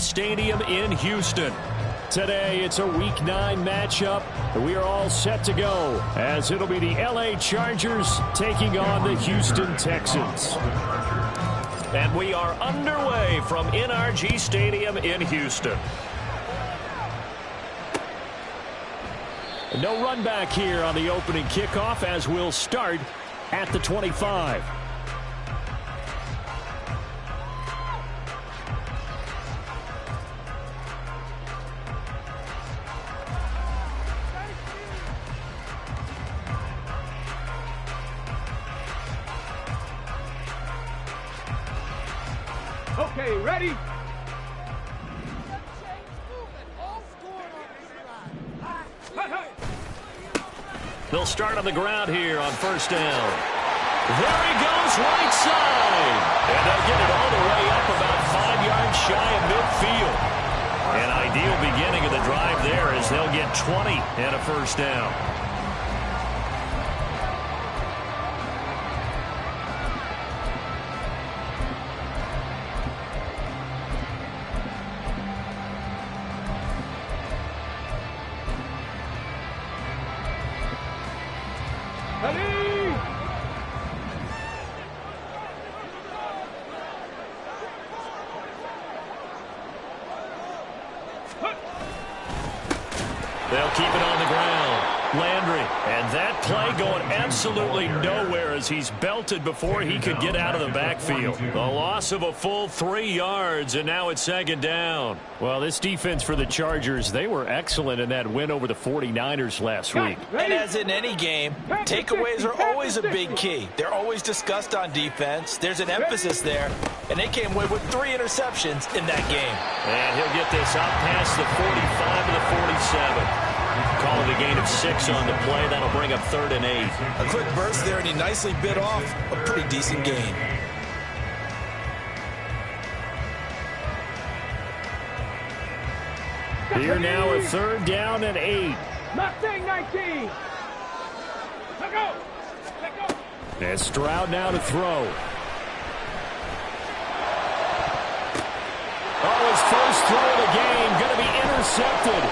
Stadium in Houston. Today, it's a Week 9 matchup. We are all set to go as it'll be the LA Chargers taking on the Houston Texans. And we are underway from NRG Stadium in Houston. No run back here on the opening kickoff as we'll start at the 25. Okay, ready? They'll start on the ground here on first down. There he goes, right side. And they'll get it all the way up about 5 yards shy of midfield. An ideal beginning of the drive there as they'll get 20 and a first down. They'll keep it on the ground. Landry, and that play going absolutely nowhere as he's belted before he could get out of the backfield. The loss of a full 3 yards, and now it's second down. Well, this defense for the Chargers, they were excellent in that win over the 49ers last week. And as in any game, takeaways are always a big key. They're always discussed on defense. There's an emphasis there, and they came away with 3 interceptions in that game. And he'll get this out past the 45 to the 47. Calling a gain of 6 on the play. That'll bring up 3rd and 8. A quick burst there, and he nicely bit off a pretty decent gain. Here now a 3rd down and 8. Mustang 19. Let go. Let go. And Stroud now to throw. Oh, his first throw of the game going to be intercepted.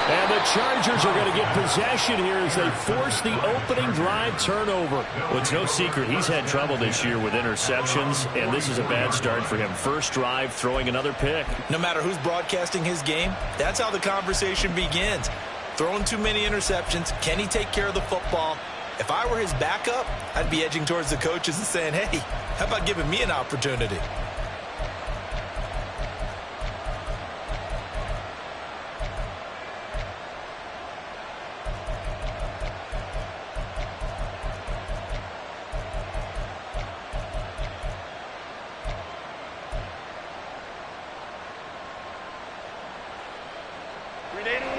And the Chargers are going to get possession here as they force the opening drive turnover. Well, it's no secret he's had trouble this year with interceptions, and this is a bad start for him. First drive, throwing another pick. No matter who's broadcasting his game, that's how the conversation begins. Throwing too many interceptions, can he take care of the football? If I were his backup, I'd be edging towards the coaches and saying, hey, how about giving me an opportunity?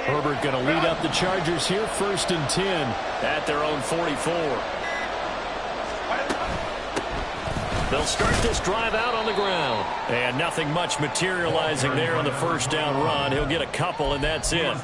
Herbert going to lead up the Chargers here, 1st and 10 at their own 44. They'll start this drive out on the ground. And nothing much materializing there on the first down run. He'll get a couple, and that's it.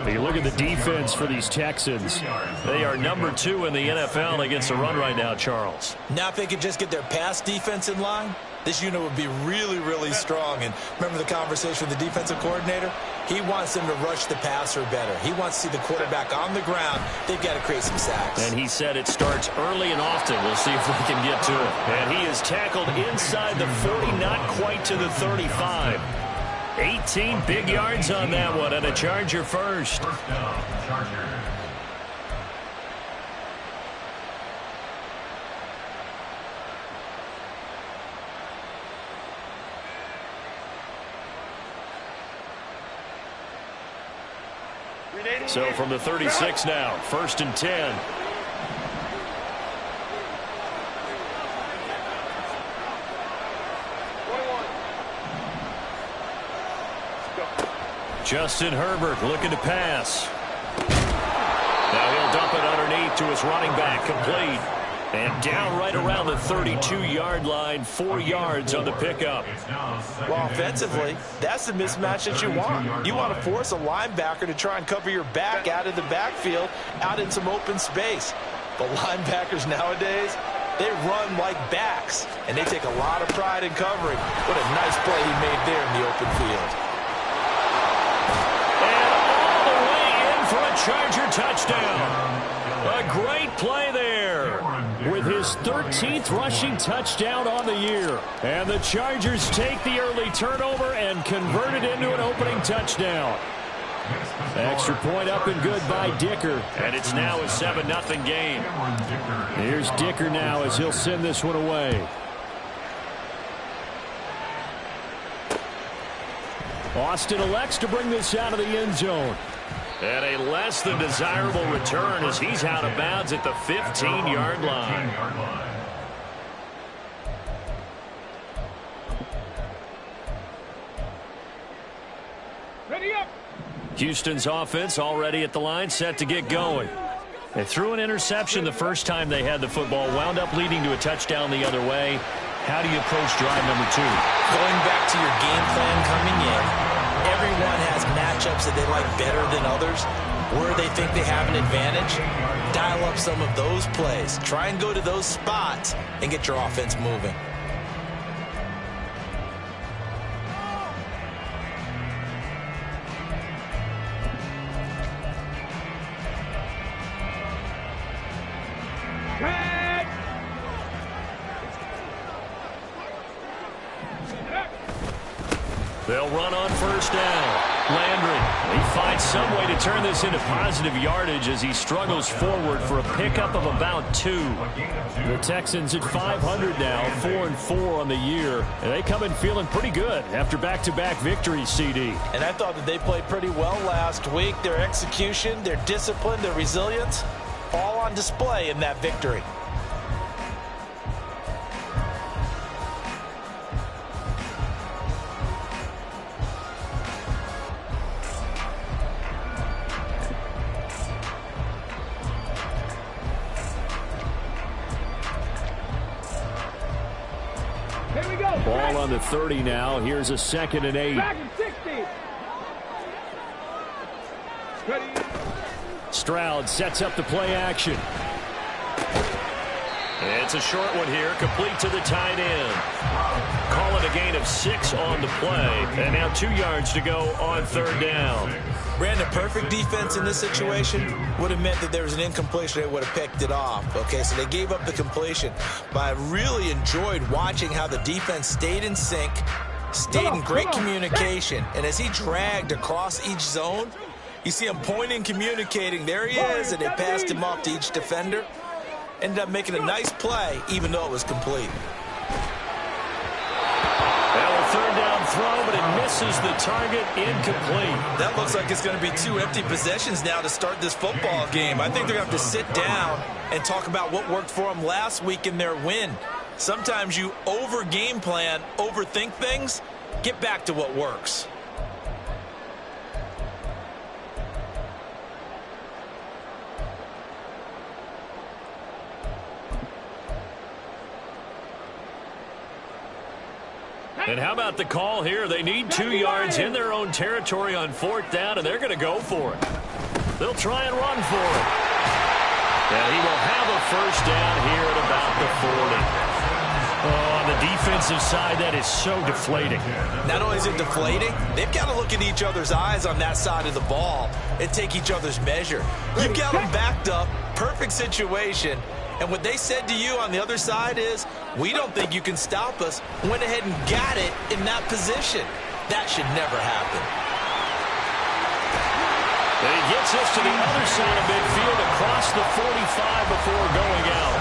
You look at the defense for these Texans. They are number 2 in the NFL against the run right now, Charles. Now if they could just get their pass defense in line, this unit would be really, really strong. And remember the conversation with the defensive coordinator? He wants them to rush the passer better. He wants to see the quarterback on the ground. They've got to create some sacks. And he said it starts early and often. We'll see if we can get to it. And he is tackled inside the 40, not quite to the 35. 18 big yards on that one, and a Charger first. First down, Chargers. So from the 36 now, 1st and 10. Justin Herbert looking to pass. Now he'll dump it underneath to his running back, complete. And down right around the 32-yard line, 4 yards on the pickup. Well, offensively, that's the mismatch that you want. You want to force a linebacker to try and cover your back out of the backfield, out in some open space. But linebackers nowadays, they run like backs, and they take a lot of pride in covering. What a nice play he made there in the open field. And all the way in for a Charger touchdown. A great play there with his 13th rushing touchdown on the year. And the Chargers take the early turnover and convert it into an opening touchdown. Extra point up and good by Dicker. And it's now a 7-0 game. Here's Dicker now as he'll send this one away. Austin elects to bring this out of the end zone. And a less than desirable return as he's out of bounds at the 15-yard line. Ready up. Houston's offense already at the line, set to get going. They threw an interception the first time they had the football, wound up leading to a touchdown the other way. How do you approach drive number 2? Going back to your game plan coming in, everyone has matchups that they like better than others. Where they think they have an advantage, dial up some of those plays. Try and go to those spots and get your offense moving. They'll run on first down. Landry, he finds some way to turn this into positive yardage as he struggles forward for a pickup of about 2. The Texans at 500 now, 4-4 on the year. And they come in feeling pretty good after back-to-back victories, CD. And I thought that they played pretty well last week. Their execution, their discipline, their resilience, all on display in that victory. Ball on the 30 now. Here's a 2nd and 8. Back and 60. Ready. Stroud sets up the play action. It's a short one here, complete to the tight end. Call it a gain of 6 on the play. And now 2 yards to go on 3rd down. Brandon, perfect defense in this situation would have meant that there was an incompletion. They would have picked it off. Okay, so they gave up the completion. But I really enjoyed watching how the defense stayed in sync, stayed in great communication. And as he dragged across each zone, you see him pointing, communicating. There he is, and they passed him off to each defender. Ended up making a nice play, even though it was complete. Third down throw, but it misses the target, incomplete. That looks like it's going to be 2 empty possessions now to start this football game. I think they're going to have to sit down and talk about what worked for them last week in their win. Sometimes you over-game plan, overthink things. Get back to what works. And how about the call here? They need 2 yards in their own territory on 4th down, and they're going to go for it. They'll try and run for it. And he will have a first down here at about the 40. Oh, on the defensive side, that is so deflating. Not only is it deflating, they've got to look in each other's eyes on that side of the ball and take each other's measure. You've got them backed up, perfect situation. And what they said to you on the other side is, we don't think you can stop us. Went ahead and got it in that position. That should never happen. And he gets us to the other side of midfield across the 45 before going out.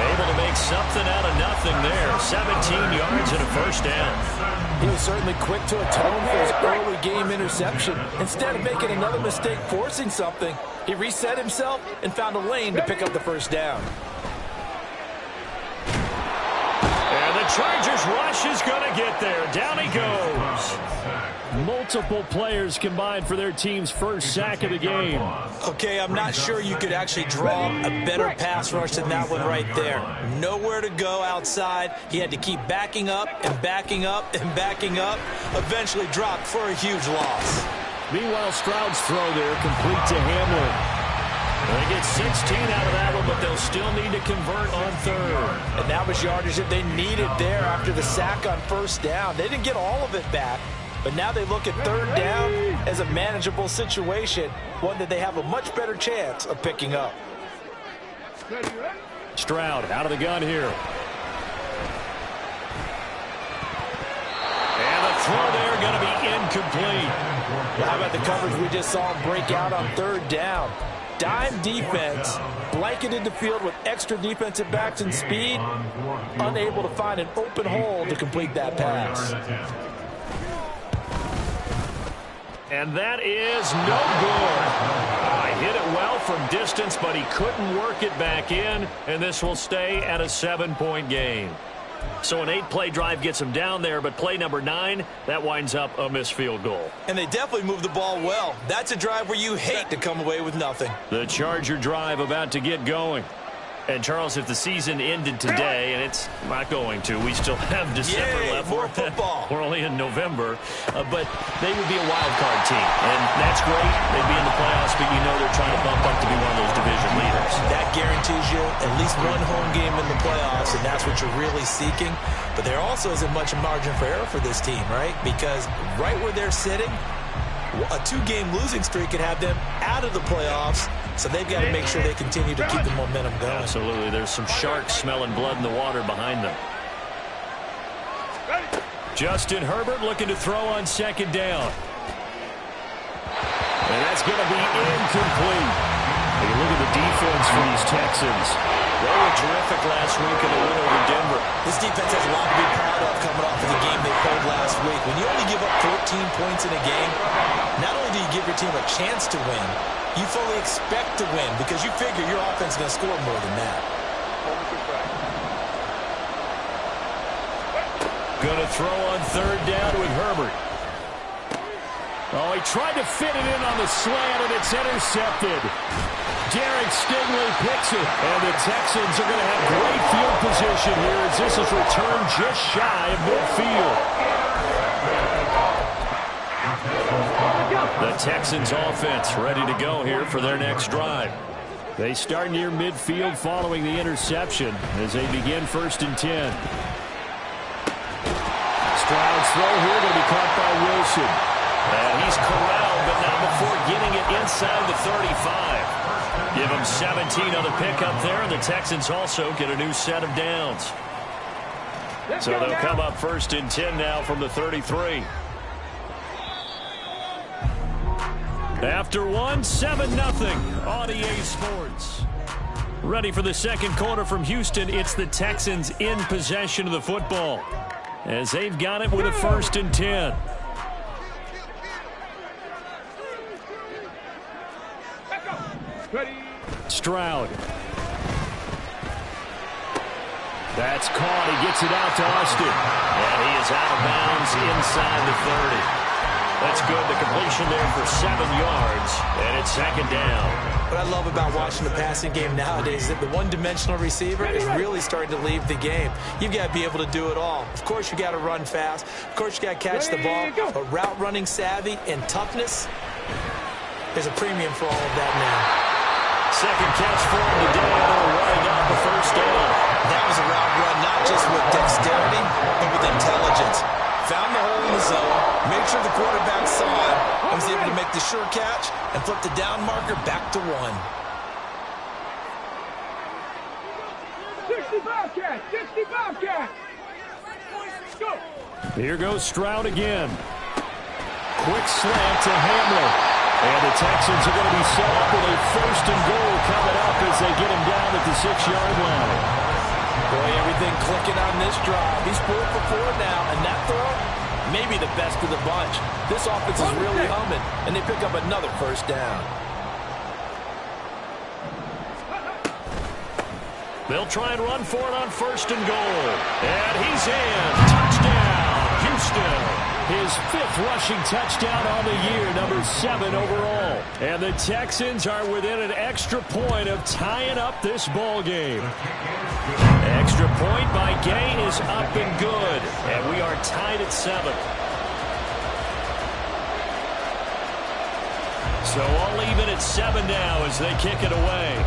Able to make something out of nothing there. 17 yards and a first down. He was certainly quick to atone for his early game interception. Instead of making another mistake forcing something, he reset himself and found a lane to pick up the first down. And the Chargers rush is going to get there. Down he goes. Multiple players combined for their team's first sack of the game. Okay, I'm not sure you could actually draw a better pass rush than that one right there. Nowhere to go outside. He had to keep backing up and backing up and backing up. Eventually dropped for a huge loss. Meanwhile, Stroud's throw there complete to Hamlin. They get 16 out of that one, but they'll still need to convert on 3rd. And that was yardage that they needed there after the sack on first down. They didn't get all of it back, But now they look at third down as a manageable situation, one that they have a much better chance of picking up. Stroud out of the gun here. And the throw there going to be incomplete. Well, how about the coverage we just saw him break out on third down? Dime defense, blanketed the field with extra defensive backs and speed, unable to find an open hole to complete that pass. And that is no good. Hit it well from distance, but he couldn't work it back in, and this will stay at a 7-point game. So an 8-play drive gets him down there, but play number 9, that winds up a missed field goal. And they definitely moved the ball well. That's a drive where you hate to come away with nothing. The Charger drive about to get going. And, Charles, if the season ended today, and it's not going to, we still have December left. More football. We're only in November. But they would be a wild card team. And that's great. They'd be in the playoffs, but you know they're trying to bump up to be one of those division leaders. That guarantees you at least one home game in the playoffs, and that's what you're really seeking. But there also isn't much margin for error for this team, right? Because right where they're sitting, a 2-game losing streak could have them out of the playoffs. So they've got to make sure they continue to keep the momentum going. Absolutely. There's some sharks smelling blood in the water behind them. Justin Herbert looking to throw on second down. And that's going to be incomplete. Hey, look at the defense for these Texans. They were terrific last week in the win over Denver. This defense has a lot to be proud of coming off of the game they played last week. When you only give up 14 points in a game, not only do you give your team a chance to win, you fully expect to win because you figure your offense is going to score more than that. Going to throw on third down with Herbert. Oh, he tried to fit it in on the slant, and it's intercepted. Derek Stingley picks it, and the Texans are going to have great field position here as this is returned just shy of midfield. The Texans offense ready to go here for their next drive. They start near midfield following the interception as they begin 1st and 10. Stroud's throw here going to be caught by Wilson. And he's corralled, but not before getting it inside the 35. Give him 17 on the pickup there, and the Texans also get a new set of downs. So they'll come up 1st and 10 now from the 33. After 7-0 on EA Sports. Ready for the second quarter from Houston. It's the Texans in possession of the football as they've got it with a 1st and 10. Stroud. That's caught. He gets it out to Austin. And he is out of bounds inside the 30. That's good. The completion there for 7 yards. And it's 2nd down. What I love about watching the passing game nowadays is that the one-dimensional receiver is really starting to leave the game. You've got to be able to do it all. Of course, you got to run fast. Of course, you got to catch the ball. But route running savvy and toughness, there's a premium for all of that now. Second catch for him today, and running out the 1st down. That was a route run not just with dexterity, but with intelligence. Found the hole in the zone, made sure the quarterback saw it, and was able to make the sure catch and flip the down marker back to 1. 65 catch, 65 catch. Go. Here goes Stroud again. Quick slant to Hamler. And the Texans are going to be set up with a 1st and goal coming up as they get him down at the 6-yard line. Boy, everything clicking on this drive. He's 4 for 4 now, and that throw, maybe the best of the bunch. This offense is really humming, and they pick up another 1st down. They'll try and run for it on 1st and goal. And he's in. Touchdown, Houston. His 5th rushing touchdown on the year, number 7 overall. And the Texans are within an extra point of tying up this ball game. Extra point by Gay is up and good. And we are tied at 7. So all even at 7 now as they kick it away.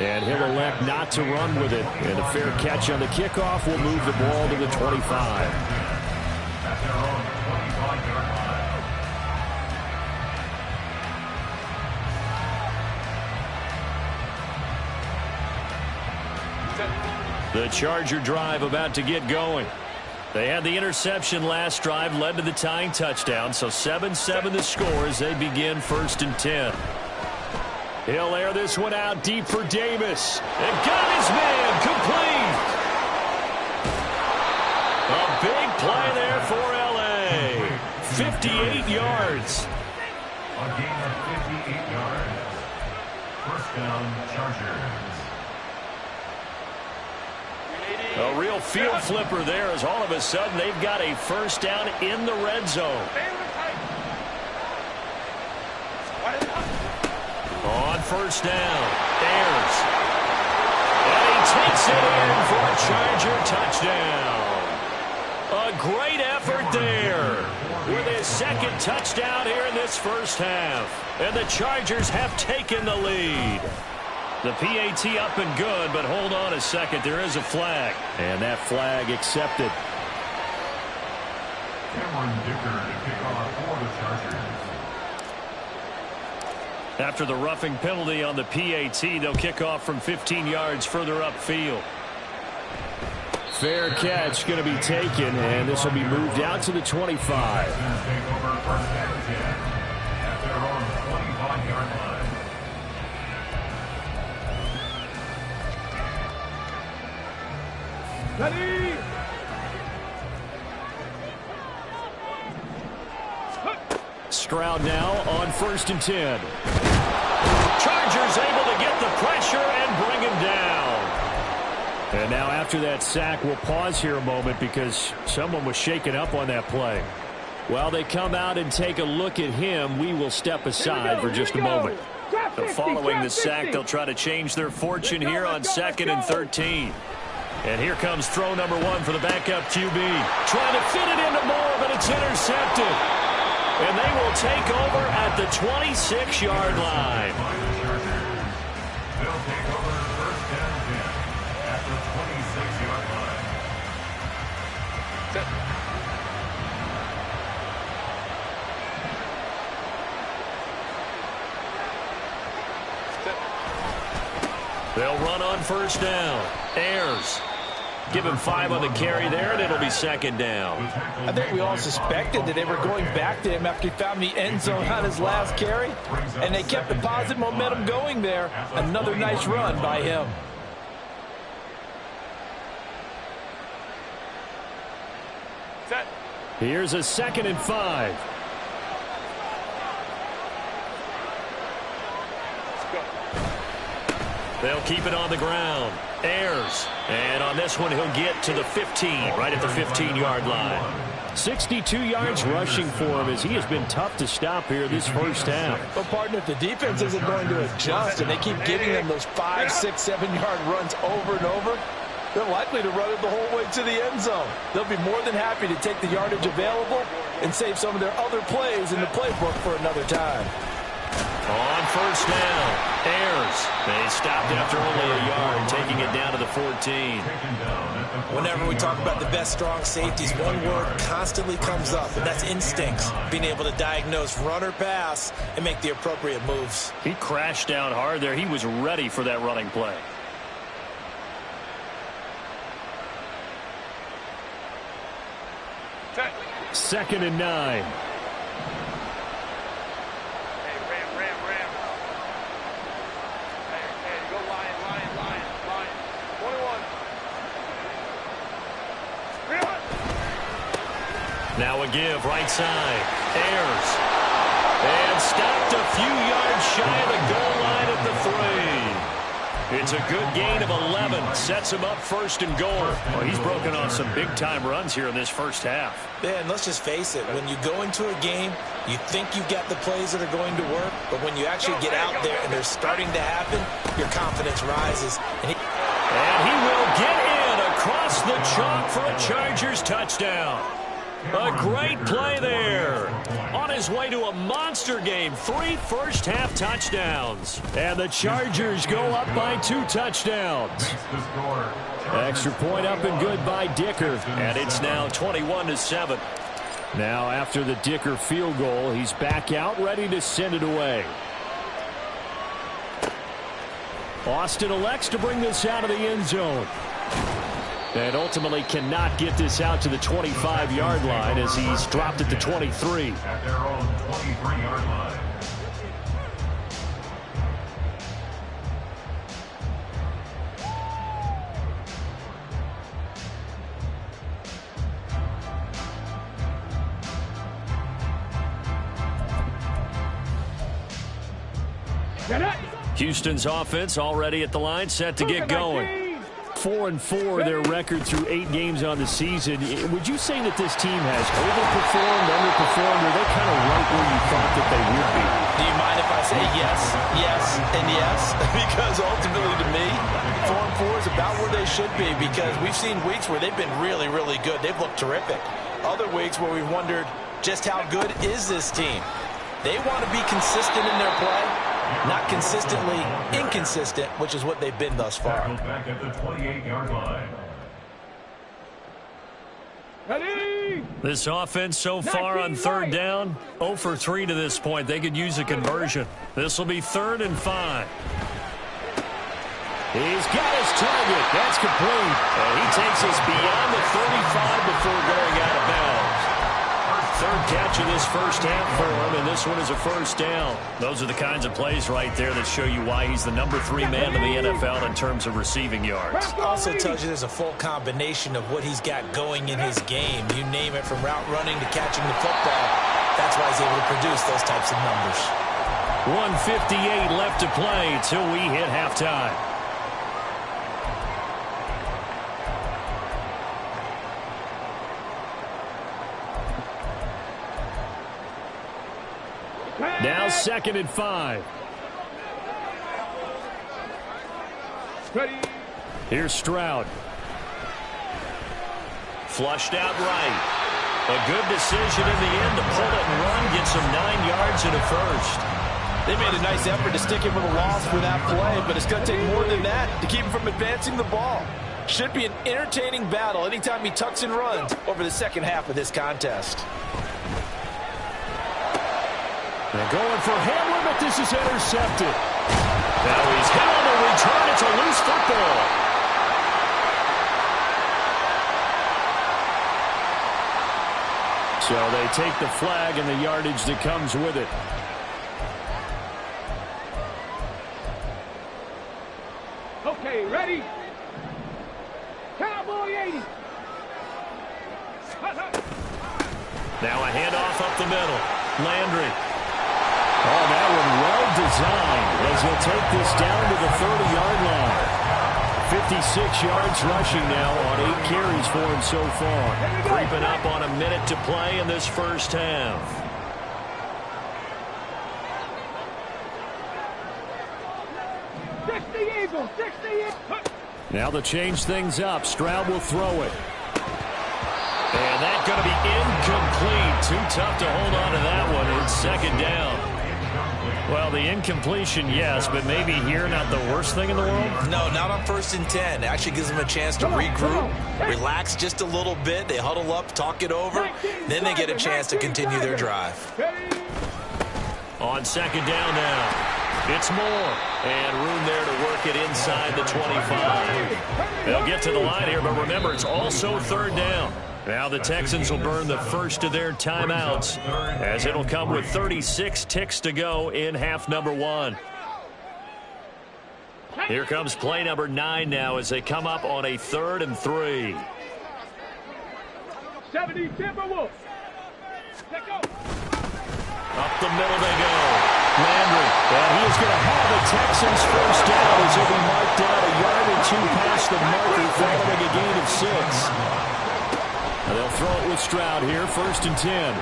And he'll elect not to run with it. And a fair catch on the kickoff will move the ball to the 25. The Charger drive about to get going. They had the interception last drive, led to the tying touchdown. So 7-7 the score as they begin 1st and 10. He'll air this one out deep for Davis. And got his man complete. A big play there for L.A. 58 yards. A gain of 58 yards. 1st down, Chargers. A real field flipper there as all of a sudden they've got a 1st down in the red zone. On 1st down, Ayers. And he takes it in for a Charger touchdown. A great effort there with his 2nd touchdown here in this 1st half. And the Chargers have taken the lead. The PAT up and good, but hold on a second. There is a flag. And that flag accepted. Cameron Dicker to kick off for the Chargers. After the roughing penalty on the PAT, they'll kick off from 15 yards further upfield. Fair catch going to be taken, and this will be moved out to the 25. Take over 1st and 10 at their own 25-yard line. Ready? Stroud now on 1st and 10. Chargers able to get the pressure and bring him down. And now after that sack, we'll pause here a moment because someone was shaken up on that play. While they come out and take a look at him, we will step aside for just a moment. So following the sack, they'll try to change their fortune here on 2nd and 13. And here comes throw number 1 for the backup QB. Trying to fit it into Moore, but it's intercepted. And they will take over at the 26-yard line. They'll take over 1st and 10 at the 26-yard line. They'll run on 1st down. Ayers. Give him 5 on the carry there, and it'll be 2nd down. I think we all suspected that they were going back to him after he found the end zone on his last carry, and they kept the positive momentum going there. Another nice run by him. Here's a 2nd and 5. They'll keep it on the ground. Ayers. And on this one, he'll get to the 15, right at the 15-yard line. 62 yards rushing for him as he has been tough to stop here this 1st half. Well, partner, if the defense isn't going to adjust and they keep giving them those 5, 6, 7-yard runs over and over, they're likely to run it the whole way to the end zone. They'll be more than happy to take the yardage available and save some of their other plays in the playbook for another time. On 1st down, Ayers. They stopped after only a yard, taking it down to the 14. Whenever we talk about the best strong safeties, one word constantly comes up, and that's instincts. Being able to diagnose run or pass and make the appropriate moves. He crashed down hard there. He was ready for that running play. Second and 9. Now a give, right side. Ayers. And stopped a few yards shy of the goal line at the 3. It's a good gain of 11. Sets him up 1st and goal. Well, he's broken off some big-time runs here in this 1st half. Yeah, and let's just face it. When you go into a game, you think you've got the plays that are going to work, but when you actually get out there and they're starting to happen, your confidence rises. And he will get in across the chalk for a Chargers touchdown. A great play there. On his way to a monster game, 3 first-half touchdowns. And the Chargers go up by 2 touchdowns. Extra point up and good by Dicker. And it's now 21-7. Now after the Dicker field goal, he's back out ready to send it away. Austin elects to bring this out of the end zone. And ultimately cannot get this out to the 25-yard line as he's dropped at the 23. At their own 23-yard line. Houston's offense already at the line, set to get going. 4-4 their record through 8 games on the season. Would you say that this team has overperformed, underperformed, or are they kind of right where you thought that they would be? Do you mind if I say yes, yes, and yes? Because ultimately to me, 4-4 is about where they should be, because we've seen weeks where they've been really, really good. They've looked terrific. Other weeks where we've wondered just how good is this team. They want to be consistent in their play. Not consistently inconsistent, which is what they've been thus far. Back at the 28-yard line. Ready? This offense so far on third down, 0 for 3 to this point. They could use a conversion. This will be 3rd and 5. He's got his target. That's complete. And he takes us beyond the 35 before going out of bounds. 3rd catch of this first half for him, and this one is a first down. Those are the kinds of plays right there that show you why he's the number 3 man in the NFL in terms of receiving yards. Also tells you there's a full combination of what he's got going in his game. You name it, from route running to catching the football. That's why he's able to produce those types of numbers. 1:58 left to play till we hit halftime. Now 2nd and 5. Ready? Here's Stroud. Flushed out right. A good decision in the end to pull it and run. Gets him 9 yards and a first. They made a nice effort to stick him with a loss for that play, but it's going to take more than that to keep him from advancing the ball. Should be an entertaining battle anytime he tucks and runs over the second half of this contest. They're going for Hamlin, but this is intercepted. Now he's hit on the return. It's a loose football. So they take the flag and the yardage that comes with it. Okay, ready? Cowboy 80. Now a handoff up the middle. Landry. Oh, that one well designed as he'll take this down to the 30-yard line. 56 yards rushing now on 8 carries for him so far. Creeping up on a minute to play in this first half. Now to change things up, Stroud will throw it. And that's going to be incomplete. Too tough to hold on to that one. It's 2nd down. Well, the incompletion, yes, but maybe here not the worst thing in the world? No, not on 1st and 10. It actually gives them a chance to regroup, relax just a little bit. They huddle up, talk it over. Then they get a chance to continue their drive. On 2nd down now. It's Moore. And room there to work it inside the 25. They'll get to the line here, but remember, it's also 3rd down. Now the Texans will burn the first of their timeouts, as it'll come with 36 ticks to go in half number 1. Here comes play number 9 now as they come up on a 3rd and 3. 70 Timberwolves. Let go. Up the middle they go. Landry, and he is going to have the Texans first down as he'll be marked down a yard or 2 past the marker following a gain of 6. Now they'll throw it with Stroud here, 1st and 10.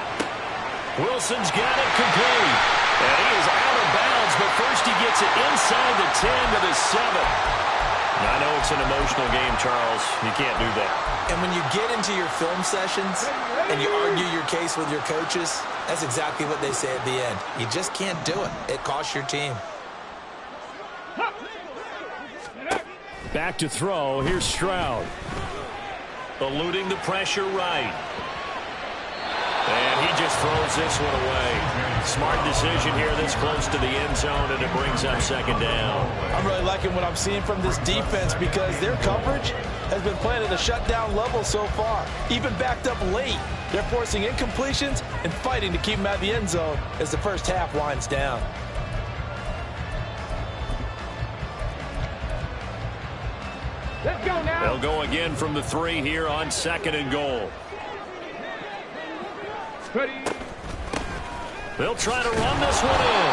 Wilson's got it complete. And he is out of bounds, but first he gets it inside the 10 to the 7. I know it's an emotional game, Charles. You can't do that. And when you get into your film sessions and you argue your case with your coaches, that's exactly what they say at the end. You just can't do it. It costs your team. Back to throw. Here's Stroud. Eluding the pressure right. And he just throws this one away. Smart decision here this close to the end zone, and it brings up second down. I'm really liking what I'm seeing from this defense because their coverage has been playing at a shutdown level so far. Even backed up late, they're forcing incompletions and fighting to keep them out of the end zone as the first half winds down. Let's go now. They'll go again from the 3 here on second and goal. Ready. They'll try to run this one in.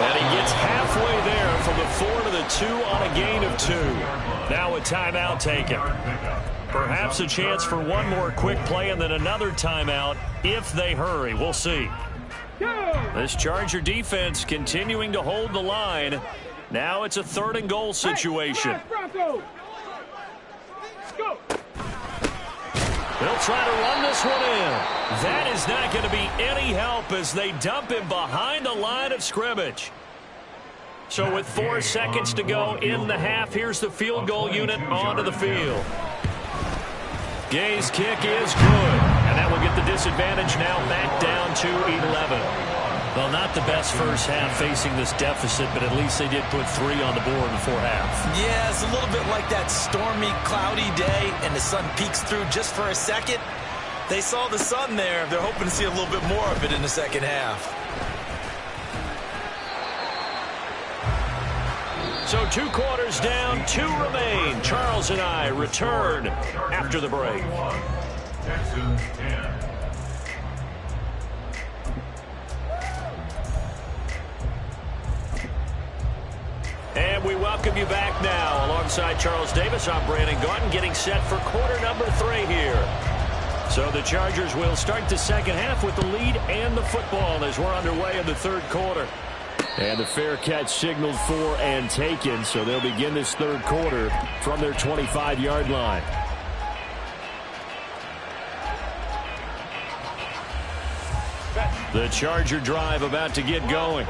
And he gets halfway there from the 4 to the 2 on a gain of 2. Now a timeout taken. Perhaps a chance for one more quick play and then another timeout if they hurry. We'll see. This Charger defense continuing to hold the line. Now it's a 3rd and goal situation. Go. They'll try to run this one in. That is not going to be any help as they dump him behind the line of scrimmage. So with 4 seconds to go in the half, here's the field goal unit onto the field. Gay's kick is good, and that will get the disadvantage now back down to 11. Well, not the best first half facing this deficit, but at least they did put 3 on the board before half. Yeah, it's a little bit like that stormy, cloudy day, and the sun peeks through just for a second. They saw the sun there. They're hoping to see a little bit more of it in the second half. So 2 quarters down, 2 remain. Charles and I return after the break. Texans 10. And we welcome you back now. Alongside Charles Davis, I'm Brandon Gaudin, getting set for quarter number 3 here. So the Chargers will start the second half with the lead and the football as we're underway in the 3rd quarter. And the fair catch signaled for and taken, so they'll begin this 3rd quarter from their 25-yard line. The Charger drive about to get going.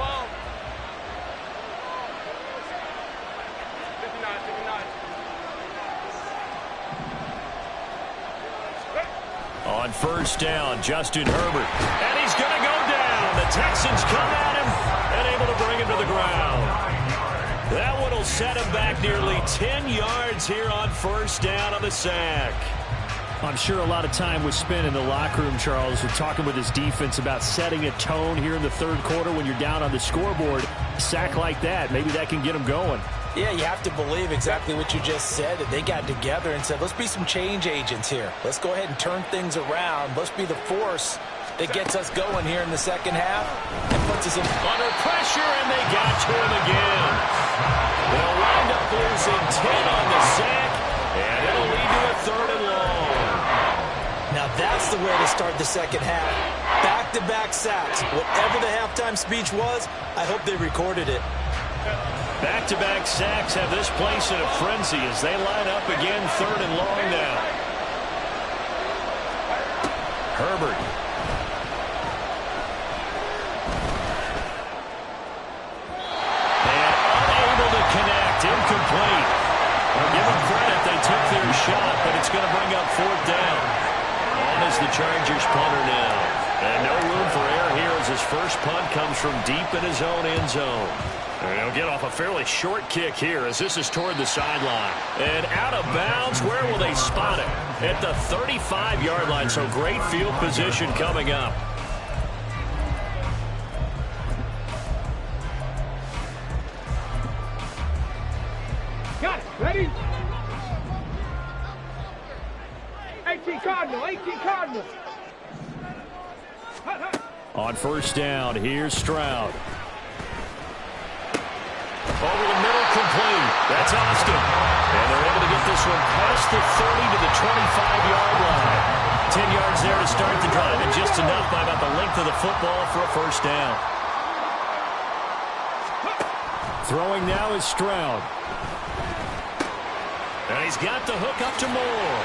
On first down, Justin Herbert. And he's going to go down. The Texans come at him and able to bring him to the ground. That one will set him back nearly 10 yards here on first down on the sack. I'm sure a lot of time was spent in the locker room, Charles, with talking with his defense about setting a tone here in the 3rd quarter when you're down on the scoreboard. A sack like that, maybe that can get him going. Yeah, you have to believe exactly what you just said, that they got together and said, let's be some change agents here. Let's go ahead and turn things around. Let's be the force that gets us going here in the second half and puts us under pressure, and they got to him again. They'll wind up losing 10 on the sack, and it'll lead to a 3rd and long. Now that's the way to start the second half. Back-to-back sacks. Whatever the halftime speech was, I hope they recorded it. Back-to-back sacks have this place in a frenzy as they line up again 3rd and long now. Herbert. And unable to connect. Incomplete. Well, give them credit. They took their shot, but it's going to bring up 4th down. On is the Chargers punter now. And no room for error here as his first punt comes from deep in his own end zone. And he'll get off a fairly short kick here as this is toward the sideline. And out of bounds, where will they spot it? At the 35-yard line, so great field position coming up. Got it. Ready? 18 Cardinal. 18 Cardinal. Hut, hut. On first down, here's Stroud. Over the middle, complete. That's Austin. And they're able to get this one past the 30 to the 25-yard line. 10 yards there to start the drive, and just enough by about the length of the football for a first down. Throwing now is Stroud. And he's got the hook up to Moore.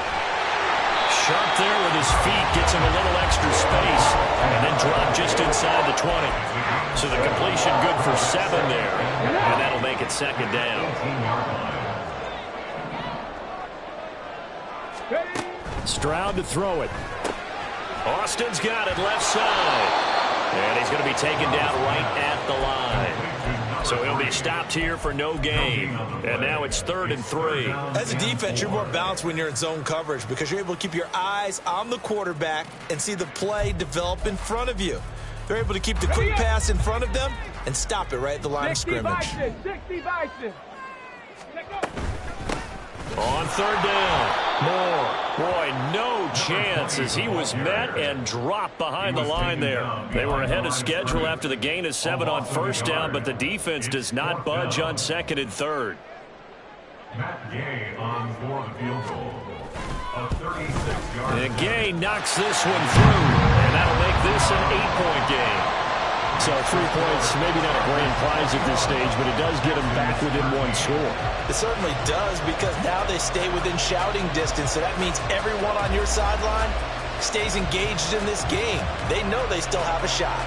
Sharp there with his feet, gets him a little extra space, and then dropped just inside the 20. So the completion good for 7 there, and that'll make it second down. Stroud to throw it. Austin's got it left side. And he's going to be taken down right at the line. So he'll be stopped here for no gain. And now it's 3rd and 3. As a defense, you're more balanced when you're in zone coverage because you're able to keep your eyes on the quarterback and see the play develop in front of you. They're able to keep the quick pass in front of them and stop it right at the line of scrimmage. 60 Bison. On 3rd down. Moore. Boy, no chance as he was met and dropped behind the line there. They were ahead of schedule after the gain of 7 on 1st down, but the defense does not budge on 2nd and 3rd. Matt Gay on for the field goal. A 36-yard. And Gay knocks this one through, and that'll make this an 8-point game. So 3 points, maybe not a grand prize at this stage, but it does get them back within 1 score. It certainly does because now they stay within shouting distance, so that means everyone on your sideline stays engaged in this game. They know they still have a shot.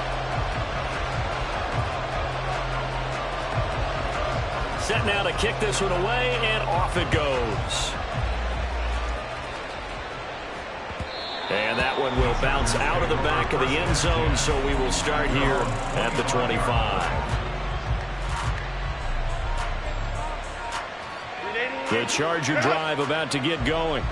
Set now to kick this one away, and off it goes. And that one will bounce out of the back of the end zone, so we will start here at the 25. The Charger drive about to get going.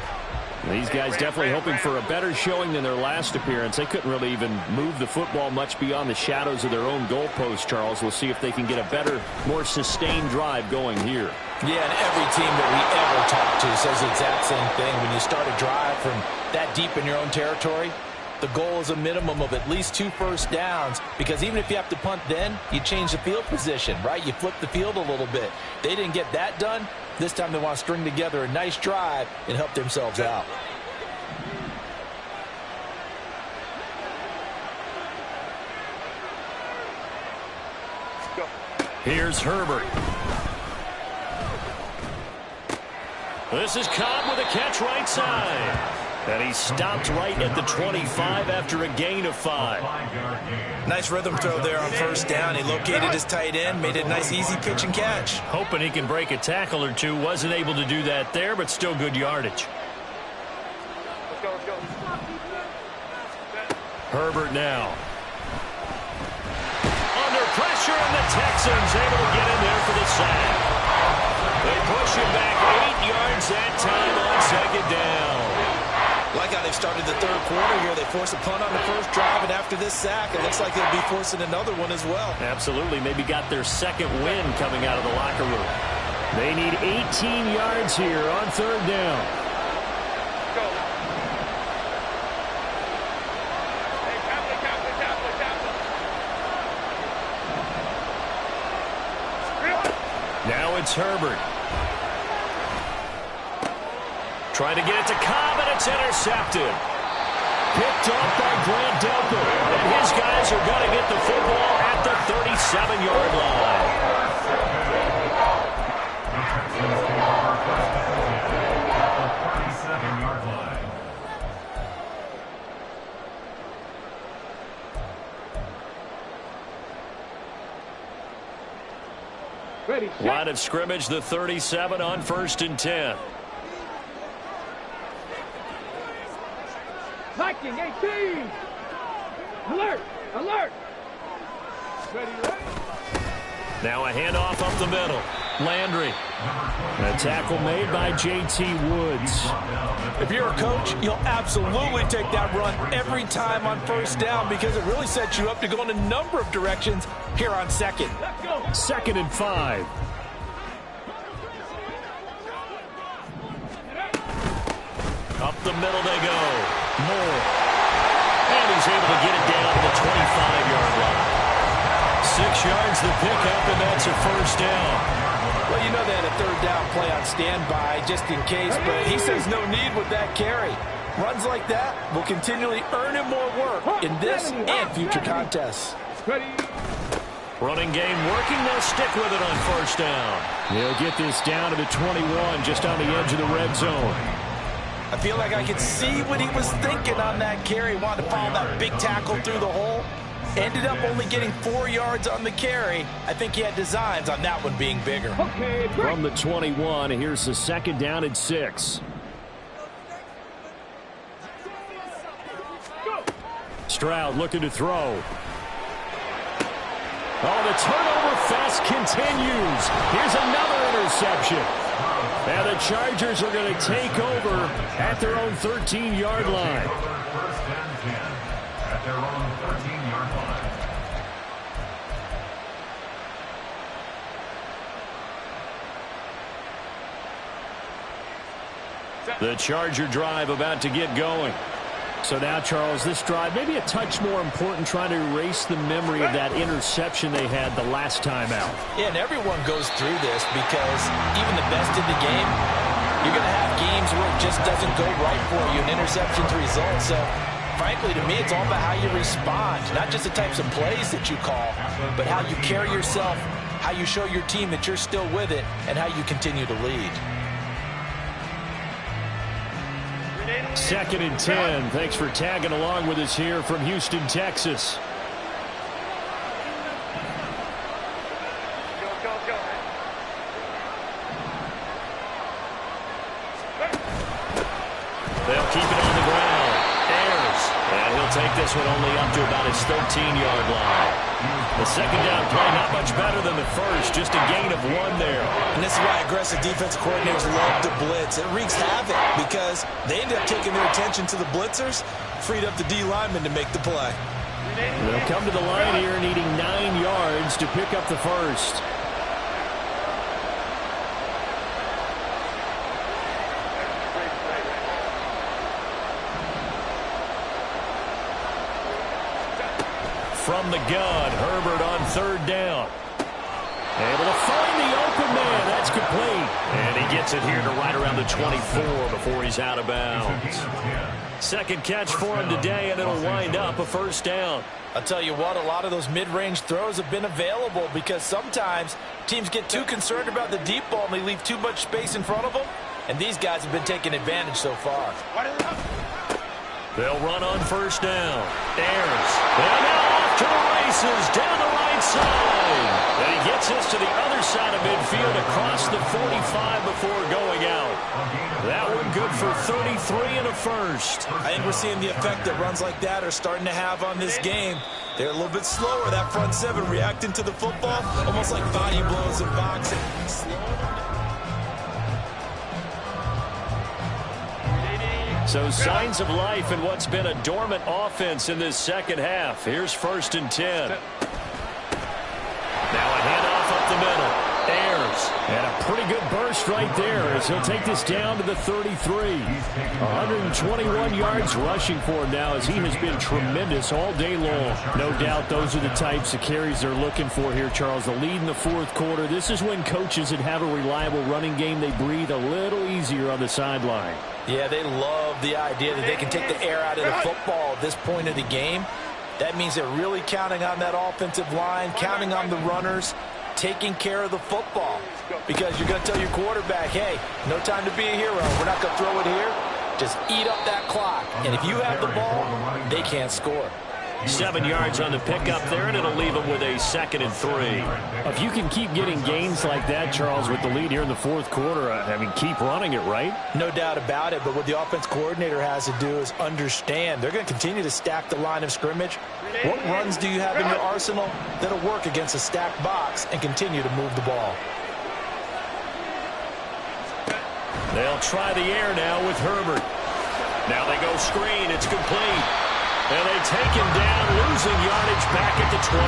These guys definitely hoping for a better showing than their last appearance. They couldn't really even move the football much beyond the shadows of their own goalpost, Charles. We'll see if they can get a better, more sustained drive going here. Yeah, and every team that we ever talk to says the exact same thing. When you start a drive from that deep in your own territory, the goal is a minimum of at least 2 first downs, because even if you have to punt then, you change the field position, right? You flip the field a little bit. They didn't get that done. This time they want to string together a nice drive and help themselves out. Here's Herbert. This is Cobb with a catch right side. And he stopped right at the 25 after a gain of 5. Nice rhythm throw there on 1st down. He located his tight end, made it a nice easy pitch and catch. Hoping he can break a tackle or two. Wasn't able to do that there, but still good yardage. Herbert now. Under pressure, and the Texans able to get in there for the sack. They push him back 8 yards that time on 2nd down. Like how they've started the 3rd quarter here. They force a punt on the 1st drive, and after this sack, it looks like they'll be forcing another one as well. Absolutely. Maybe got their 2nd win coming out of the locker room. They need 18 yards here on 3rd down. Go. Now it's Herbert. Trying to get it to Cobb, and it's intercepted. Picked off by Grant Delpit. And his guys are going to get the football at the 37-yard line. Ready, Line of scrimmage, the 37 on 1st and 10. Viking 18. Alert! Alert! Ready, ready. Now a handoff up the middle. Landry. A tackle made by J.T. Woods. If you're a coach, you'll absolutely take that run every time on 1st down because it really sets you up to go in a number of directions here on 2nd. Let's go. 2nd and 5. Up the middle they go. Moore. And he's able to get it down to the 25-yard line. 6 yards the pickup, and that's a 1st down. Well, you know they had a 3rd down play on standby just in case, but he says no need with that carry. Runs like that will continually earn him more work in this and future contests. Ready. Running game working. They'll stick with it on first down. They'll get this down to the 21, just on the edge of the red zone. I feel like I could see what he was thinking on that carry. Wanted to follow that big tackle through the hole. Ended up only getting 4 yards on the carry. I think he had designs on that one being bigger. Okay, from the 21, here's the 2nd down and 6. Stroud looking to throw. Oh, the turnover fest continues. Here's another interception. And the Chargers are going to take over at their own 13-yard line. First and 10 at their own 13-yard line. The Charger drive about to get going. So now, Charles, this drive maybe a touch more important, trying to erase the memory of that interception they had the last time out. Yeah, and everyone goes through this because even the best in the game, you're going to have games where it just doesn't go right for you, an interception's result. So, frankly, to me, it's all about how you respond, not just the types of plays that you call, but how you carry yourself, how you show your team that you're still with it, and how you continue to lead. 2nd and 10. Thanks for tagging along with us here from Houston, Texas. They'll keep it on the ground. Ayers. And he'll take this one only up to about his 13-yard line. The 2nd down play not much better than the first. Just a gain of 1 there. And this is why aggressive defensive coordinators love to blitz. It wreaks havoc because they end up taking their attention to the blitzers, freed up the D lineman to make the play. They'll come to the line here needing 9 yards to pick up the first. From the gun, Herbert on 3rd down. Able to find the open man. That's complete. And he gets it here to right around the 24 before he's out of bounds. 2nd catch for him today, and it'll wind up a 1st down. I'll tell you what, a lot of those mid-range throws have been available because sometimes teams get too concerned about the deep ball and they leave too much space in front of them. And these guys have been taking advantage so far. They'll run on 1st down. Ayers. And now off to the races down the right side. And he gets this to the other side of midfield across the 45 before going out. That one good for 33 and a first. I think we're seeing the effect that runs like that are starting to have on this game. They're a little bit slower, that front 7 reacting to the football, almost like body blows in boxing. So signs of life in what's been a dormant offense in this 2nd half. Here's 1st and 10. Now a handoff up the middle. Ayers. And a pretty good burst right there as he'll take this down to the 33. 121 yards rushing for him now as he has been tremendous all day long. No doubt those are the types of carries they're looking for here, Charles. The lead in the 4th quarter. This is when coaches that have a reliable running game, they breathe a little easier on the sideline. Yeah, they love the idea that they can take the air out of the football at this point of the game. That means they're really counting on that offensive line, counting on the runners, taking care of the football. Because you're going to tell your quarterback, hey, no time to be a hero. We're not going to throw it here. Just eat up that clock. And if you have the ball, they can't score. 7 yards on the pickup there, and it'll leave them with a 2nd and 3. If you can keep getting gains like that, Charles, with the lead here in the 4th quarter, I mean, keep running it, right? No doubt about it, but what the offense coordinator has to do is understand. They're going to continue to stack the line of scrimmage. What runs do you have in your arsenal that'll work against a stacked box and continue to move the ball? They'll try the air now with Herbert. Now they go screen. It's complete. And they take him down, losing yardage back at the 27.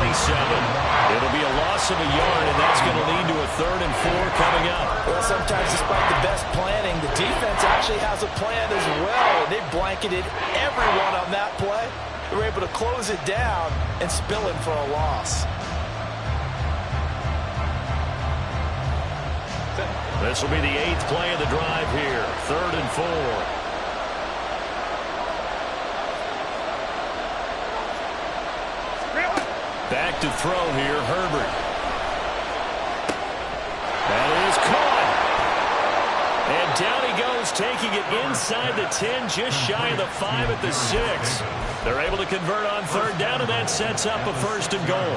It'll be a loss of a yard, and that's going to lead to a 3rd and 4 coming up. Well, sometimes despite the best planning, the defense actually has a plan as well. And they blanketed everyone on that play. They were able to close it down and spill it for a loss. This will be the 8th play of the drive here. 3rd and 4. Back to throw here, Herbert. That is caught. And down he goes, taking it inside the 10, just shy of the 5 at the 6. They're able to convert on third down, and that sets up a first and goal.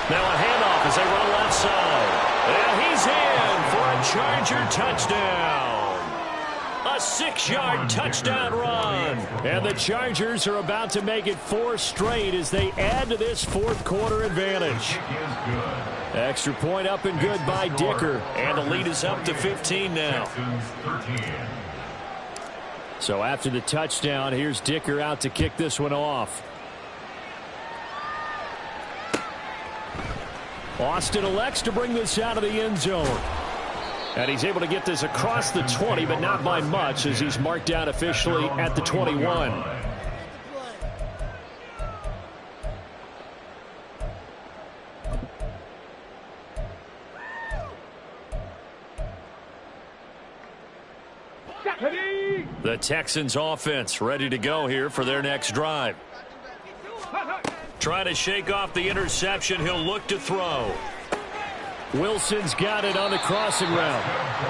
Now a handoff as they run left side. And he's in for a Charger touchdown. A 6-yard touchdown run. And the Chargers are about to make it 4 straight as they add to this fourth quarter advantage. Extra point up and good by Dicker. And the lead is up to 15 now. So after the touchdown, here's Dicker out to kick this one off. Austin elects to bring this out of the end zone. And he's able to get this across the 20, but not by much, as he's marked down officially at the 21. The Texans offense ready to go here for their next drive. Trying to shake off the interception. He'll look to throw. Wilson's got it on the crossing route.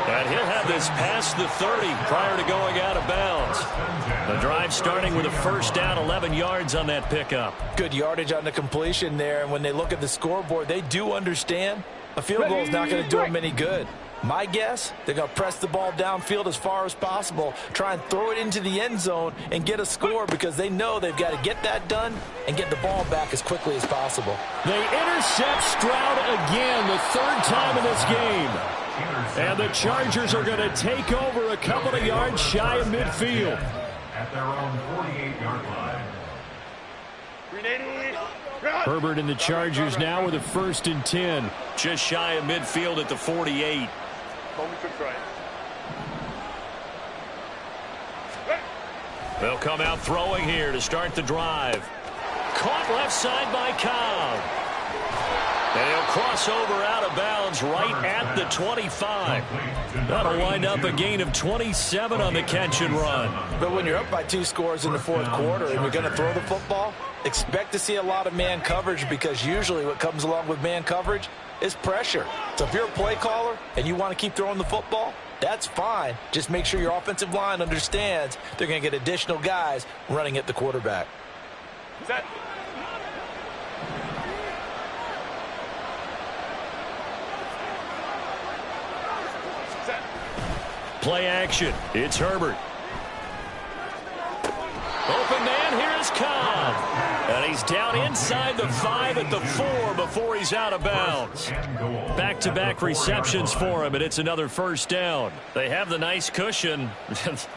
And he'll have this past the 30 prior to going out of bounds. The drive starting with a first down, 11 yards on that pickup. Good yardage on the completion there. And when they look at the scoreboard, they do understand a field goal is not going to do them any good. My guess, they're going to press the ball downfield as far as possible, try and throw it into the end zone and get a score because they know they've got to get that done and get the ball back as quickly as possible. They intercept Stroud again, the third time in this game. And the Chargers are going to take over a couple of yards shy of midfield. At their own 48-yard line. Herbert and the Chargers now with a first and 10. Just shy of midfield at the 48. They'll come out throwing here to start the drive. Caught left side by Cobb. And he'll cross over out of bounds right at the 25. That'll wind up a gain of 27 on the catch and run. But when you're up by 2 scores in the fourth quarter and you're going to throw the football, expect to see a lot of man coverage because usually what comes along with man coverage is pressure. So if you're a play caller and you want to keep throwing the football, that's fine. Just make sure your offensive line understands they're going to get additional guys running at the quarterback. Set. Play action. It's Herbert. Open man, here is Cobb. And he's down inside the 5 at the 4 before he's out of bounds. Back-to-back receptions for him, and it's another first down. They have the nice cushion.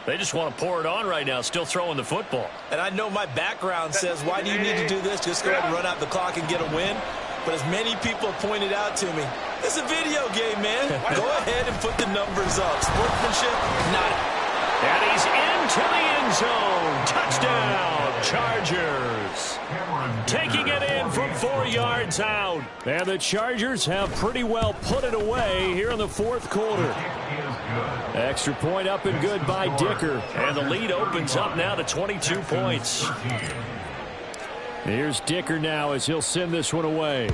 They just want to pour it on right now, still throwing the football. And I know my background says, why do you need to do this? Just go ahead and run out the clock and get a win. But as many people have pointed out to me, it's a video game, man. Go ahead and put the numbers up. Sportsmanship, not it. And he's into the end zone. Touchdown, Chargers. Taking it in from 4 yards out. And the Chargers have pretty well put it away here in the fourth quarter. Extra point up and good by Dicker. And the lead opens up now to 22 points. Here's Dicker now as he'll send this one away.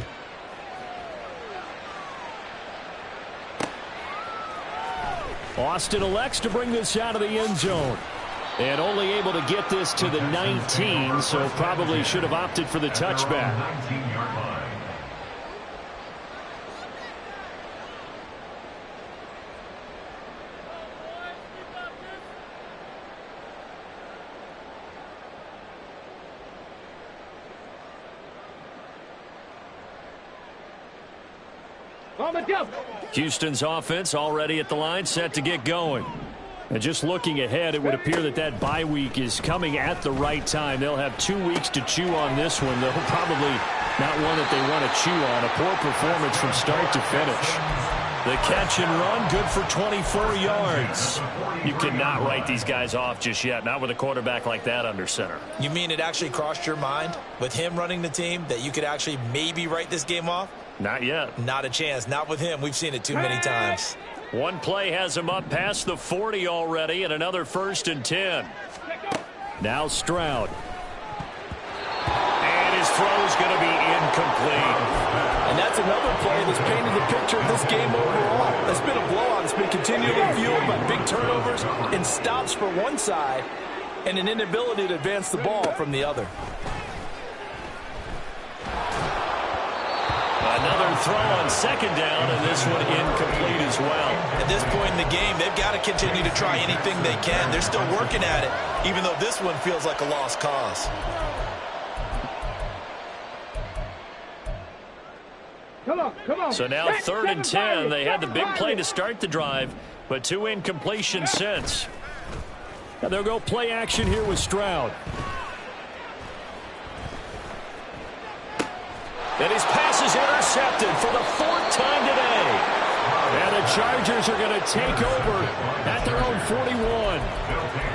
Austin elects to bring this out of the end zone. And only able to get this to the 19, so probably should have opted for the touchback. Houston's offense already at the line, set to get going. And just looking ahead, it would appear that that bye week is coming at the right time. They'll have 2 weeks to chew on this one, though probably not one that they want to chew on. A poor performance from start to finish. The catch and run, good for 24 yards. You cannot write these guys off just yet, not with a quarterback like that under center. You mean it actually crossed your mind with him running the team that you could actually maybe write this game off? Not yet. Not a chance. Not with him. We've seen it too many times. One play has him up past the 40 already, and another 1st and 10. Now Stroud. And his throw is going to be incomplete. And that's another play that's painted the picture of this game overall. It's been a blowout. It's been continually fueled by big turnovers and stops for one side and an inability to advance the ball from the other. Another throw on 2nd down, and this one incomplete as well. At this point in the game, they've got to continue to try anything they can. They're still working at it, even though this one feels like a lost cause. Come on. So now 3rd and 10. They had the big play to start the drive, but 2 incompletions since. Now they'll go play action here with Stroud. And his pass is intercepted for the 4th time today. And the Chargers are going to take over at their own 41.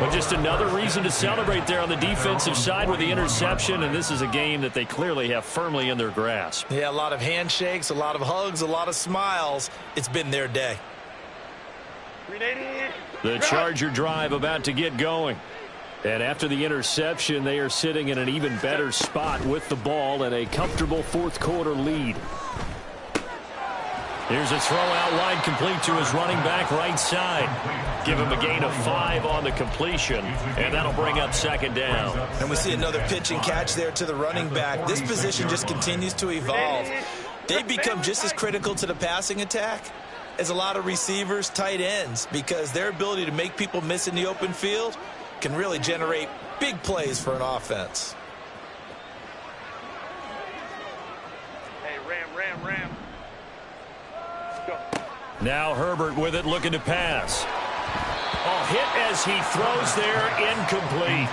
Well, just another reason to celebrate there on the defensive side with the interception, and this is a game that they clearly have firmly in their grasp. Yeah, a lot of handshakes, a lot of hugs, a lot of smiles. It's been their day. The Charger drive about to get going. And after the interception, they are sitting in an even better spot with the ball and a comfortable 4th quarter lead. Here's a throw out wide, complete to his running back right side. Give him a gain of 5 on the completion, and that'll bring up 2nd down. And we see another pitch and catch there to the running back. This position just continues to evolve. They've become just as critical to the passing attack as a lot of receivers, tight ends, because their ability to make people miss in the open field can really generate big plays for an offense. Hey, ram. Now Herbert with it, looking to pass. Oh, hit as he throws there, incomplete.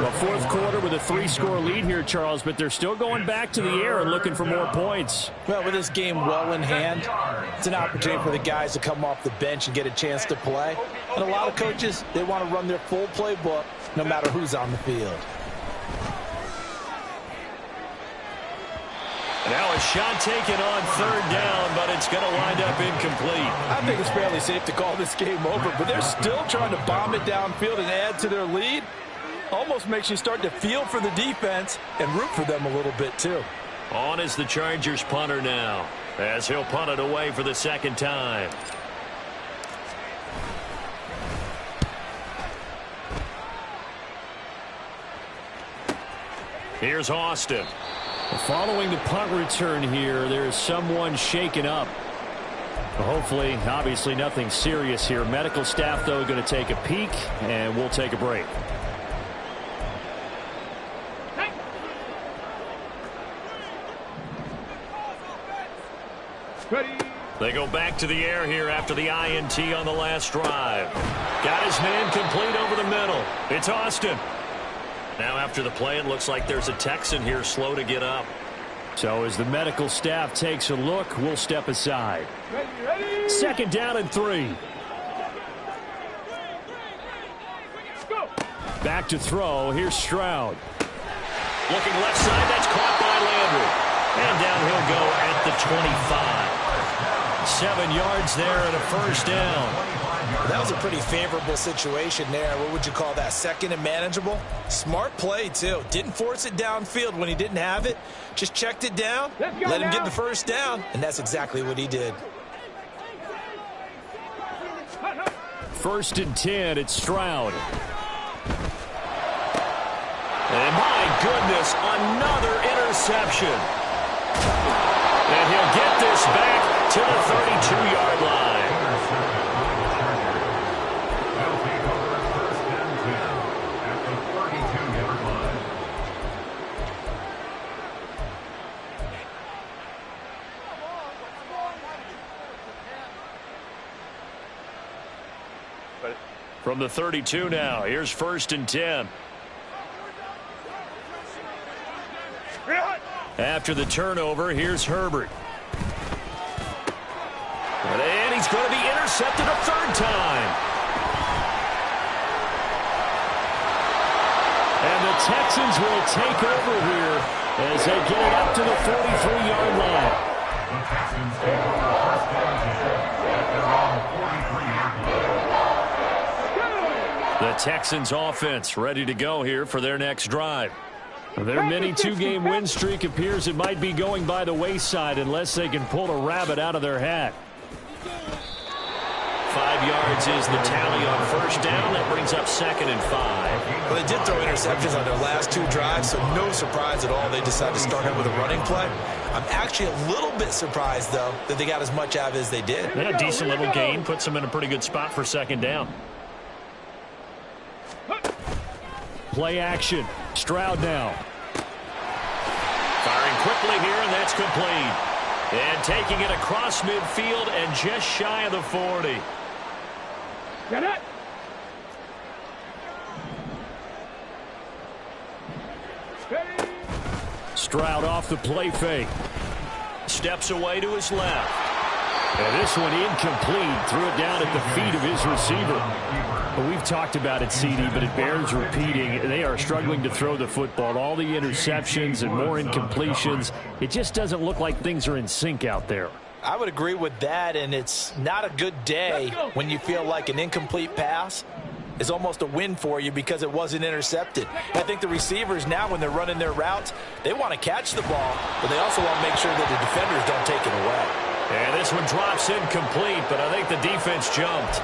Well, 4th quarter with a 3-score lead here, Charles, but they're still going back to the air and looking for more points. Well, with this game well in hand, it's an opportunity for the guys to come off the bench and get a chance to play. And a lot of coaches, they want to run their full playbook no matter who's on the field. Now a shot taken on 3rd down, but it's going to wind up incomplete. I think it's fairly safe to call this game over, but they're still trying to bomb it downfield and add to their lead. Almost makes you start to feel for the defense and root for them a little bit too. On is the Chargers punter now, as he'll punt it away for the 2nd time. Here's Austin. Following the punt return here, there's someone shaken up. Hopefully, obviously nothing serious here. Medical staff, though, going to take a peek, and we'll take a break. They go back to the air here after the INT on the last drive. Got his man complete over the middle. It's Austin. Now after the play, it looks like there's a Texan here slow to get up. So as the medical staff takes a look, we'll step aside. 2nd down and 3. Back to throw. Here's Stroud. Looking left side. That's caught by Landry. And down he'll go at the 25. 7 yards there and a 1st down. That was a pretty favorable situation there. What would you call that? 2nd and manageable? Smart play, too. Didn't force it downfield when he didn't have it. Just checked it down, let him get the 1st down, and that's exactly what he did. 1st and 10, it's Stroud. And my goodness, another interception. And he'll get this back to the 32-yard line. From the 32 now, here's 1st and 10. After the turnover, here's Herbert. And he's going to be intercepted a third time. And the Texans will take over here as they get it up to the 43-yard line. The Texans take over first down at their own 43-yard line. The Texans offense ready to go here for their next drive. Their mini two-game win streak appears it might be going by the wayside unless they can pull a rabbit out of their hat. 5 yards is the tally on first down. That brings up 2nd and 5. Well, they did throw interceptions on their last 2 drives, so no surprise at all they decided to start out with a running play. I'm actually a little bit surprised, though, that they got as much out of it as they did. Yeah, a decent little gain. Puts them in a pretty good spot for 2nd down. Play action. Stroud now. Firing quickly here, and that's complete. And taking it across midfield and just shy of the 40. Get it. Stroud off the play fake. Steps away to his left. And this one incomplete. Threw it down at the feet of his receiver. Well, we've talked about it, CD, but it bears repeating. They are struggling to throw the football. All the interceptions and more incompletions. It just doesn't look like things are in sync out there. I would agree with that, and it's not a good day when you feel like an incomplete pass is almost a win for you because it wasn't intercepted. I think the receivers now, when they're running their routes, they want to catch the ball, but they also want to make sure that the defenders don't take it away. And this one drops incomplete, but I think the defense jumped.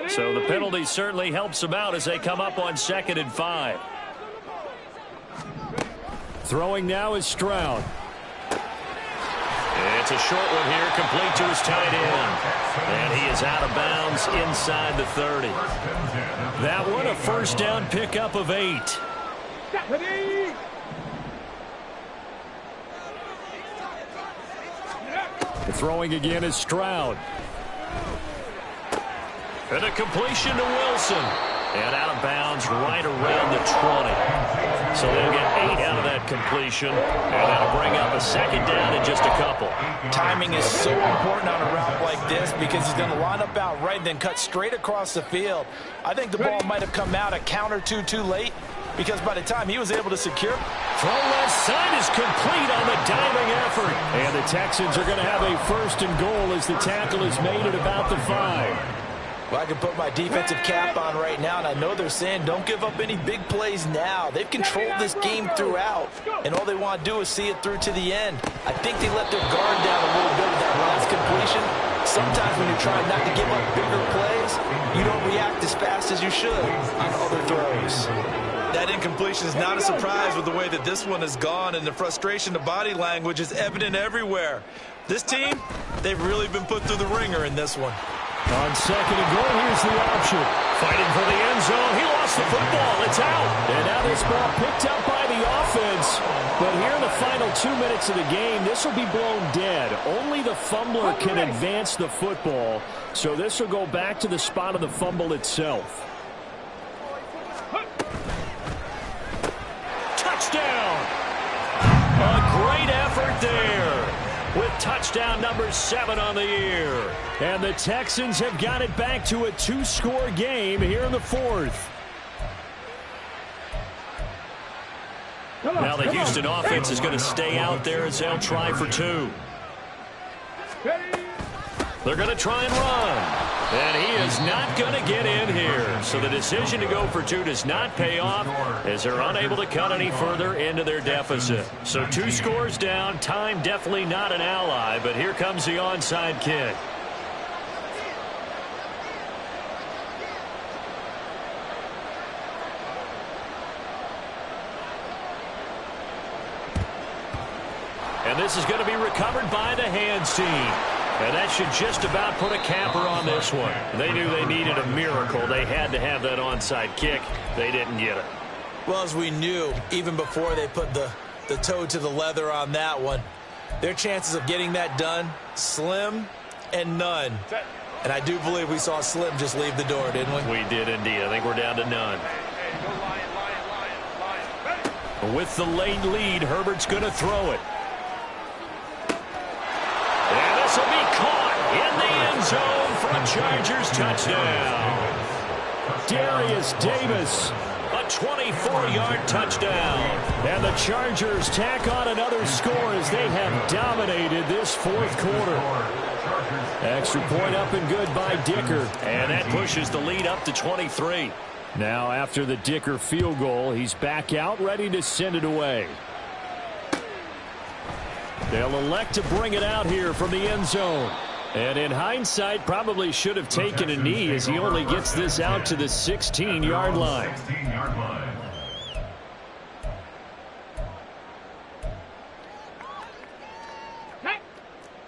So the penalty certainly helps them out as they come up on 2nd and 5. Throwing now is Stroud. It's a short one here, complete to his tight end. And he is out of bounds inside the 30. That one a first down pickup of 8. The throwing again is Stroud. And a completion to Wilson. And out of bounds right around the 20. So they'll get 8 out of that completion. And that'll bring up a 2nd down in just a couple. Timing is so important on a route like this because he's going to line up out right and then cut straight across the field. I think the ball might have come out a count or two too late because by the time he was able to secure. Throw left side is complete on the diving effort. And the Texans are going to have a 1st and goal as the tackle is made at about the 5. Well, I can put my defensive cap on right now, and I know they're saying don't give up any big plays now. They've controlled this game throughout, and all they want to do is see it through to the end. I think they let their guard down a little bit with that last completion. Sometimes when you're trying not to give up bigger plays, you don't react as fast as you should on other throws. That incompletion is not a surprise with the way that this one has gone, and the frustration, the body language is evident everywhere. This team, they've really been put through the ringer in this one. On 2nd and goal, here's the option. Fighting for the end zone. He lost the football. It's out. And now this ball picked up by the offense. But here in the final 2 minutes of the game, this will be blown dead. Only the fumbler can advance the football. So this will go back to the spot of the fumble itself. Touchdown. A great effort there, with touchdown number 7 on the year. And the Texans have got it back to a 2-score game here in the 4th. Now the Houston offense is going to stay out there as they'll try for 2. They're going to try and run. And he is not going to get in here. So the decision to go for 2 does not pay off as they're unable to cut any further into their deficit. So 2 scores down. Time definitely not an ally, but here comes the onside kick. And this is going to be recovered by the hands team. And that should just about put a capper on this one. They knew they needed a miracle. They had to have that onside kick. They didn't get it. Well, as we knew, even before they put the toe to the leather on that one, their chances of getting that done, slim and none. And I do believe we saw Slim just leave the door, didn't we? We did indeed. I think we're down to none. With the late lead, Herbert's going to throw it. And this will be caught in the end zone for a Chargers touchdown. Darius Davis, a 24-yard touchdown. And the Chargers tack on another score as they have dominated this fourth quarter. Extra point up and good by Dicker. And that pushes the lead up to 23. Now after the Dicker field goal, he's back out ready to send it away. They'll elect to bring it out here from the end zone. And in hindsight, probably should have taken a knee as he only gets this out to the 16-yard line.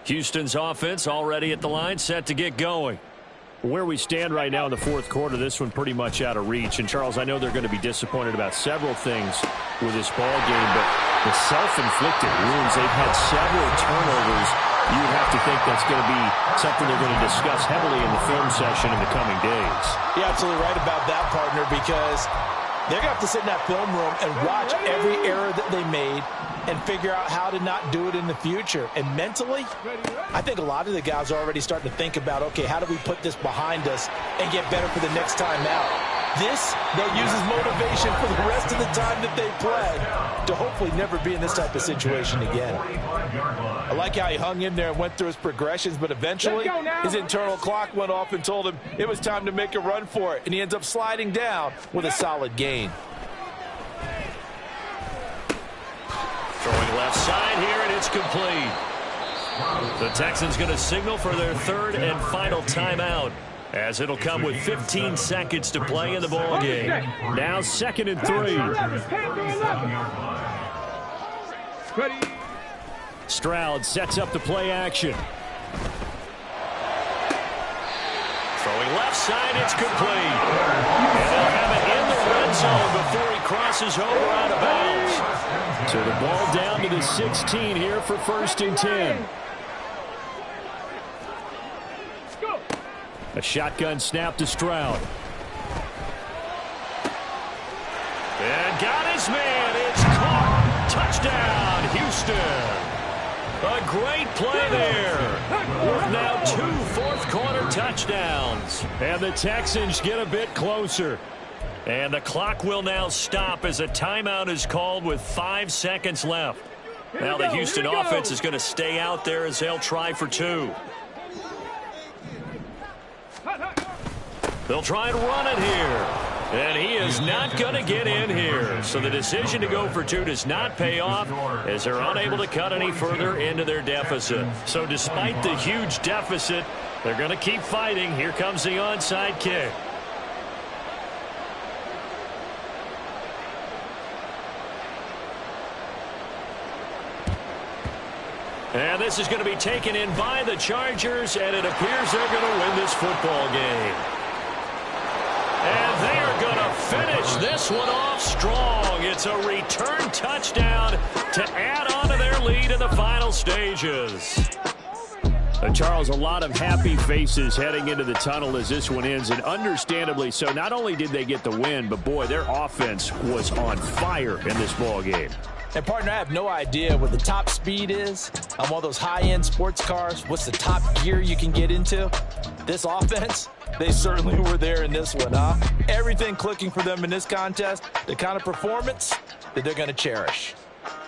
Houston's offense already at the line, set to get going. Where we stand right now in the fourth quarter, this one pretty much out of reach. And, Charles, I know they're going to be disappointed about several things with this ball game, but the self-inflicted wounds, they've had several turnovers. You would have to think that's going to be something they're going to discuss heavily in the film session in the coming days. You're absolutely right about that, partner, because they're going to have to sit in that film room and watch every error that they made and figure out how to not do it in the future. And mentally, I think a lot of the guys are already starting to think about, okay, how do we put this behind us and get better for the next time out? This, they'll use as motivation for the rest of the time that they play to hopefully never be in this type of situation again. I like how he hung in there and went through his progressions, but eventually his internal clock went off and told him it was time to make a run for it, and he ends up sliding down with a solid gain. Throwing left side here, and it's complete. The Texans going to signal for their third and final timeout, as it'll come with 15 seconds to play in the ball game. Now 2nd and 3. Stroud sets up the play action. Throwing left side, it's complete. And they'll have it in the red zone before he crosses over out of bounds. So the ball down to the 16 here for 1st and 10. A shotgun snap to Stroud. And got his man. It's caught. Touchdown, Houston. A great play there. With now 2 fourth-quarter touchdowns. And the Texans get a bit closer. And the clock will now stop as a timeout is called with 5 seconds left. Now the Houston offense is going to stay out there as they'll try for 2. They'll try and run it here. And he is not going to get in here. So the decision to go for 2 does not pay off as they're unable to cut any further into their deficit. So despite the huge deficit, they're going to keep fighting. Here comes the onside kick. And this is going to be taken in by the Chargers, and it appears they're going to win this football game. And they are going to finish this one off strong. It's a return touchdown to add on to their lead in the final stages. Charles, a lot of happy faces heading into the tunnel as this one ends, and understandably so. Not only did they get the win, but, boy, their offense was on fire in this ball game. And, partner, I have no idea what the top speed is on one of those high-end sports cars. What's the top gear you can get into? This offense, they certainly were there in this one, huh? Everything clicking for them in this contest, the kind of performance that they're going to cherish.